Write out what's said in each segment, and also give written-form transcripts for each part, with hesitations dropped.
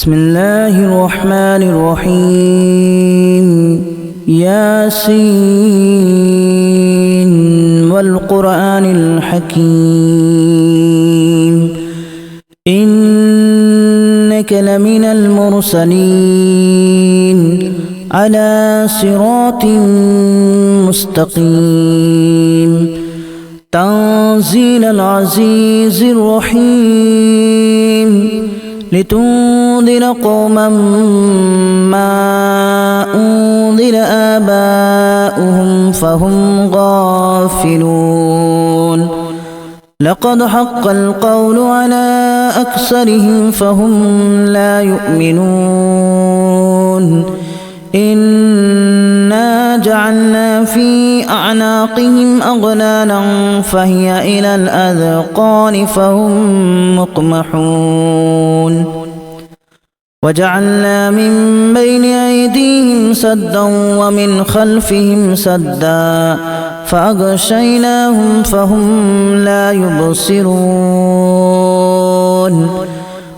بسم الله الرحمن الرحيم ياسين والقرآن الحكيم إنك لمن المرسلين على صراط مستقيم تنزيل العزيز الرحيم لتنذر قوما ما أنذر آباؤهم فهم غافلون لقد حق القول على أكثرهم فهم لا يؤمنون إنا جعلنا في أعناقهم أغلالا فهي إلى الأذقان فهم مقمحون وجعلنا من بين أيديهم سدا ومن خلفهم سدا فأغشيناهم فهم لا يبصرون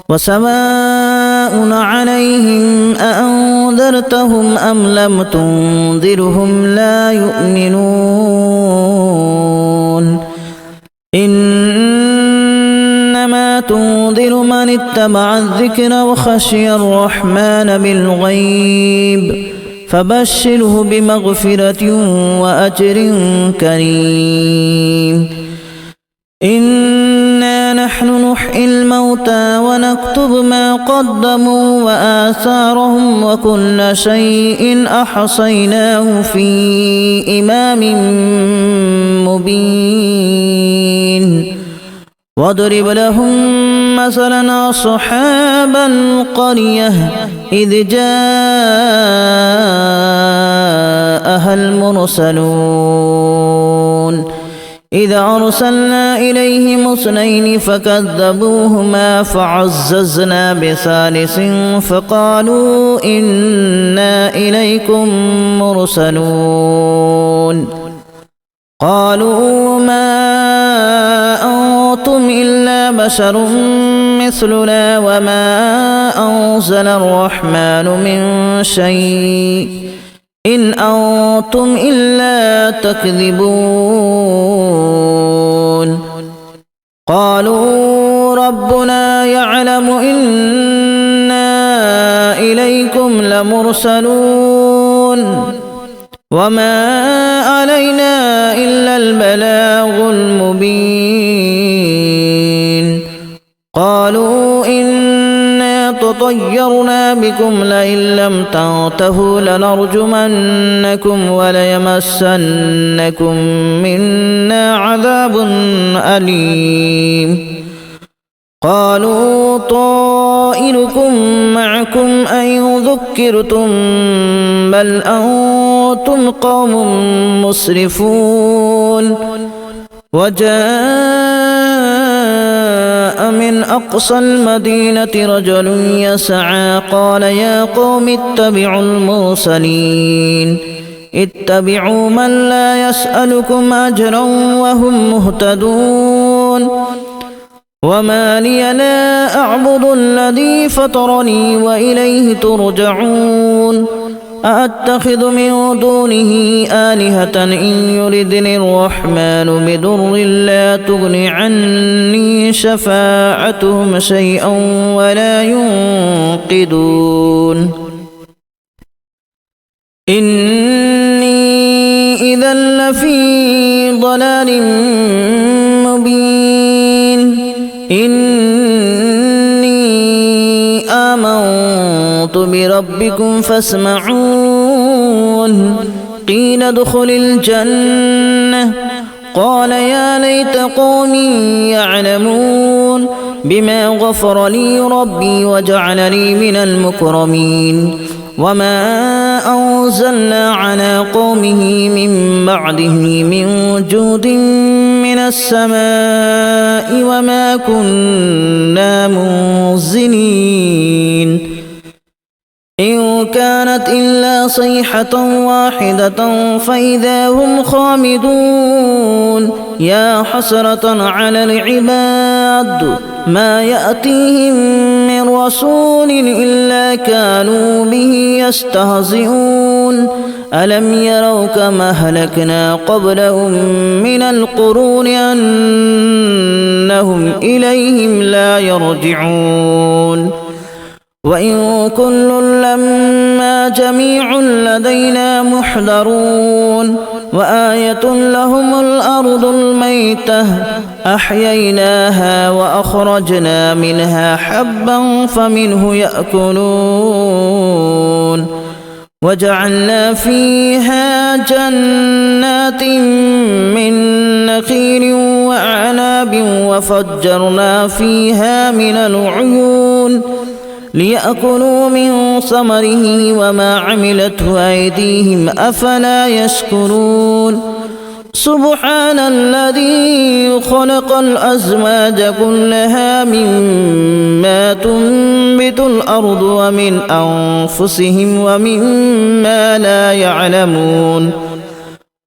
وسواء عليهم أأنذرتهم أم لم تنذرهم لا يؤمنون إنما تنذر من اتبع الذكر وخشي الرحمن بالغيب فبشره بمغفرة وأجر كريم إنا نحن نحيي الموتى ونكتب ما قدموا وآثارهم وكل شيء أحصيناه في إمام مبين واضرب لهم مثلا أصحاب القرية إذ جاءها المرسلون إذا أرسلنا إليهم اثنين فكذبوهما فعززنا بثالث فقالوا إنا إليكم مرسلون قالوا ما أنتم إلا بشر مثلنا وما أنزل الرحمن من شيء إن أنتم إلا تكذبون قالوا ربنا يعلم إنا إليكم لمرسلون وما علينا إلا البلاغ المبين قالوا إنا تطيرنا بكم لئن لم تنتهوا لنرجمنكم وليمسنكم منا عذاب أليم قالوا طائركم معكم أن ذكرتم بل أنتم قوم مسرفون وجاء من أقصى المدينة رجل يسعى قال يا قوم اتبعوا المرسلين اتبعوا من لا يسألكم أجرا وهم مهتدون وما لي لا أعبد الذي فطرني وإليه ترجعون أأتخذ من دونه آلهة إن يردني الرحمن بضر لا تغن عني شفاعتهم شيئا ولا ينقذون إني إذا لفي ضلال مبين إني آمنت بربكم فاسمعون قيل ادخل الجنة قال يا ليت قومي يعلمون بما غفر لي ربي وجعلني من المكرمين وما أنزلنا على قومه من بعده من جود من السماء وما كنا منزلين إن كانت إلا صيحة واحدة فإذا هم خامدون يا حسرة على العباد ما يأتيهم من رسول إلا ما كانوا به يستهزئون ألم يروا كما أهلكنا قبلهم من القرون أنهم إليهم لا يرجعون وإن كل لما جميع لدينا محضرون وآية لهم الأرض الميتة أحييناها وأخرجنا منها حبا فمنه يأكلون وجعلنا فيها جنات من نخيل وأعناب وفجرنا فيها من العيون ليأكلوا من ثمره وما عملته أيديهم أفلا يشكرون سبحان الذي خلق الأزواج كلها مما تنبت الأرض ومن أنفسهم ومما لا يعلمون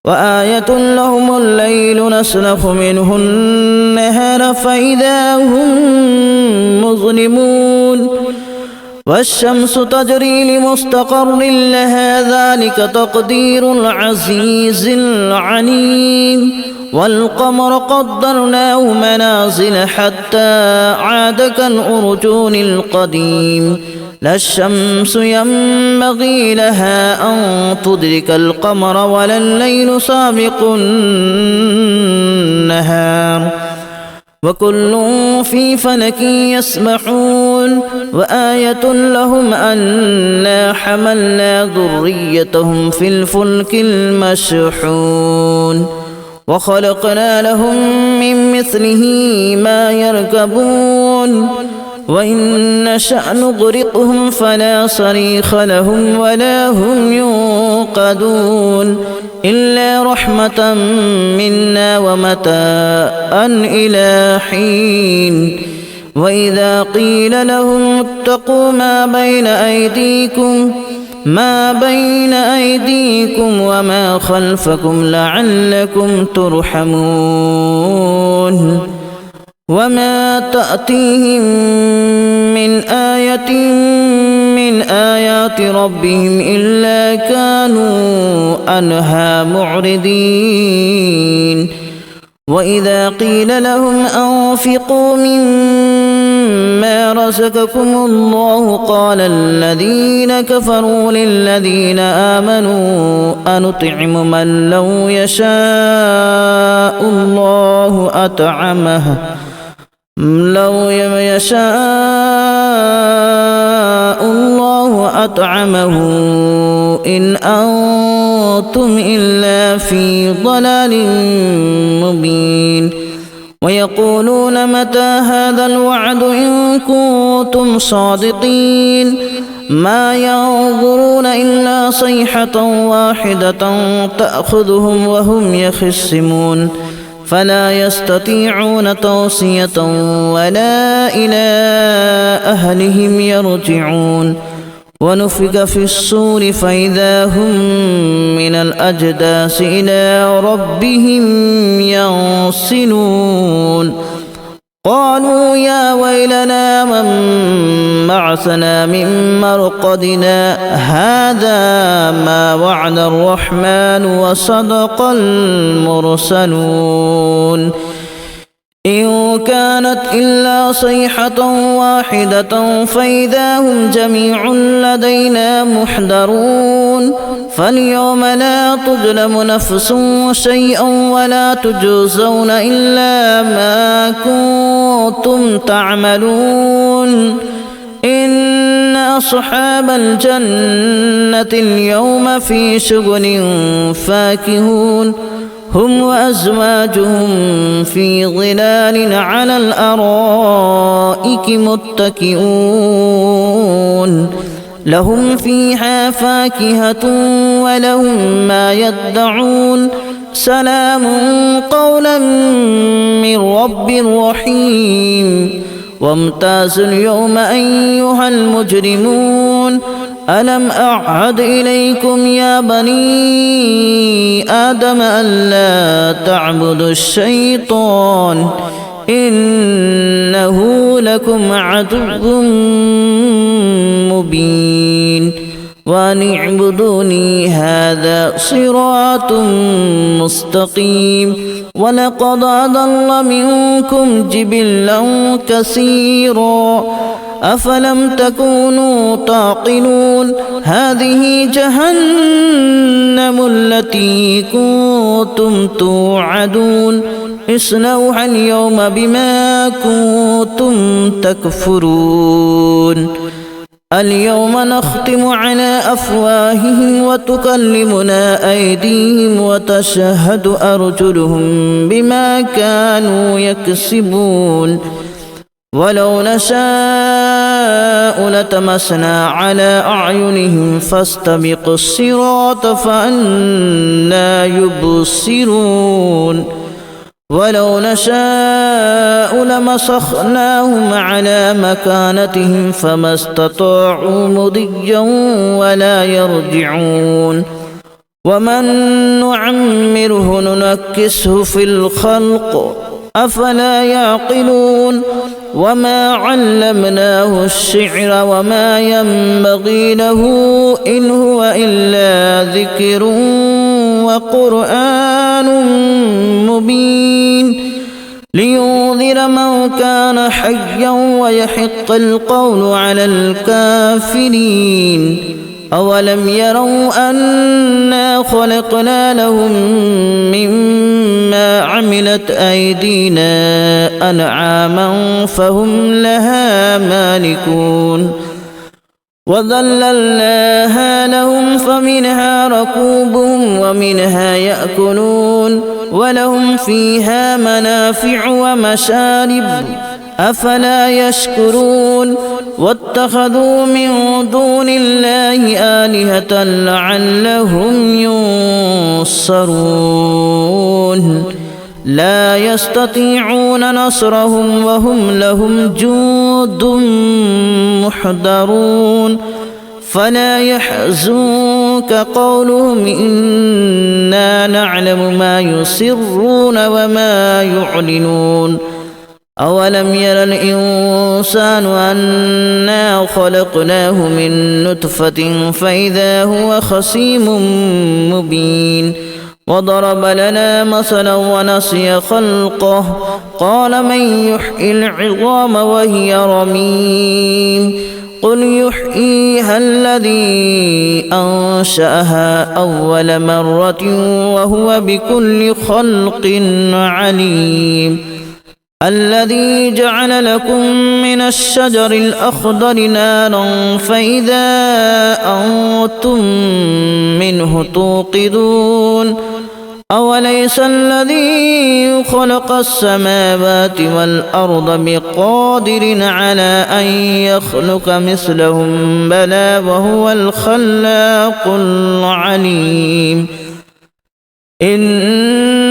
وآية لهم الليل نسلخ منه النهار فإذا هم مظلمون والشمس تجري لمستقر لها ذلك تقدير العزيز العليم والقمر قدرناه منازل حتى عاد كالأرجون القديم لا الشمس ينبغي لها أن تدرك القمر ولا الليل سابق النهار وكل في فلك يسبحون وآية لهم أنا حملنا ذريتهم في الفلك المشحون وخلقنا لهم من مثله ما يركبون وإن نشأ نغرقهم فلا صريخ لهم ولا هم ينقذون إلا رحمة منا ومتاعا إلى حين وإذا قيل لهم اتقوا ما بين أيديكم وما خلفكم لعلكم ترحمون وما تأتيهم من آية من آيات ربهم إلا كانوا عنها معرضين وإذا قيل لهم أنفقوا مما رزقكم الله قال الذين كفروا للذين آمنوا أنطعم من لو يشاء الله أطعمه إن أنتم إلا في ضلال مبين ويقولون متى هذا الوعد إن كنتم صادقين ما ينظرون إلا صيحة واحدة تأخذهم وهم يخصمون فلا يستطيعون توصية ولا إلى أهلهم يرجعون ونفخ في الصور فإذا هم من الأجداث إلى ربهم ينسلون قالوا يا ويلنا من بعثنا من مرقدنا هذا ما وعد الرحمن وصدق المرسلون إن كانت إلا صيحة واحدة فإذا هم جميع لدينا محضرون فاليوم لا تظلم نفس شيئا ولا تجزون إلا ما كنتم تعملون إن أصحاب الجنة اليوم في شغل فاكهون هم وأزواجهم في ظلال على الأرائك متكئون لهم فيها فاكهة ولهم ما يدعون سلام قولا من رب رحيم وامتازوا اليوم أيها المجرمون ألم أعهد إليكم يا بني آدم ألا تعبدوا الشيطان إنه لكم عدو مبين وأن اعبدوني هذا صراط مستقيم ولقد أضل منكم جبلا كثيرا أفلم تكونوا تعقلون هذه جهنم التي كنتم توعدون اصلوها اليوم بما كنتم تكفرون اليوم نختم على أفواههم وتكلمنا أيديهم وتشهد أرجلهم بما كانوا يكسبون ولو نشاء لتمسنا على أعينهم فاستبقوا الصراط فأنى يبصرون ولو نشاء لمسخناهم على مكانتهم فما استطاعوا مضيا ولا يرجعون ومن نعمره ننكسه في الخلق أفلا يعقلون وما علمناه الشعر وما ينبغي له إن هو إلا ذكر وقرآن مبين لينذر من كان حيا ويحق القول على الكافرين أولم يروا أنا خلقنا لهم مما عملت أيدينا أنعاما فهم لها مالكون وذللناها لهم فمنها ركوبهم ومنها يأكلون ولهم فيها منافع ومشارب أفلا يشكرون واتخذوا من دون الله آلهة لعلهم ينصرون لا يستطيعون نصرهم وهم لهم جند محضرون فلا يحزنك قولهم إنا نعلم ما يسرون وما يعلنون أولم ير الإنسان أنا خلقناه من نطفة فإذا هو خصيم مبين وضرب لنا مثلا ونسي خلقه قال من يحيي العظام وهي رميم قل يحييها الذي أنشأها أول مرة وهو بكل خلق عليم الذي جعل لكم من الشجر الأخضر نارا فإذا أنتم منه توقدون أوليس الذي خلق السماوات والأرض بقادر على أن يخلق مثلهم بلى وهو الخلاق العليم إنما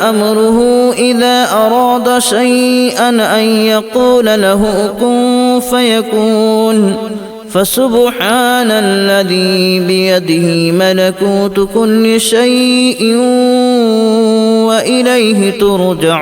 أمره إذا أراد شيئا أن يقول له كن فيكون فسبحان الذي بيده ملكوت كل شيء وإليه ترجعون.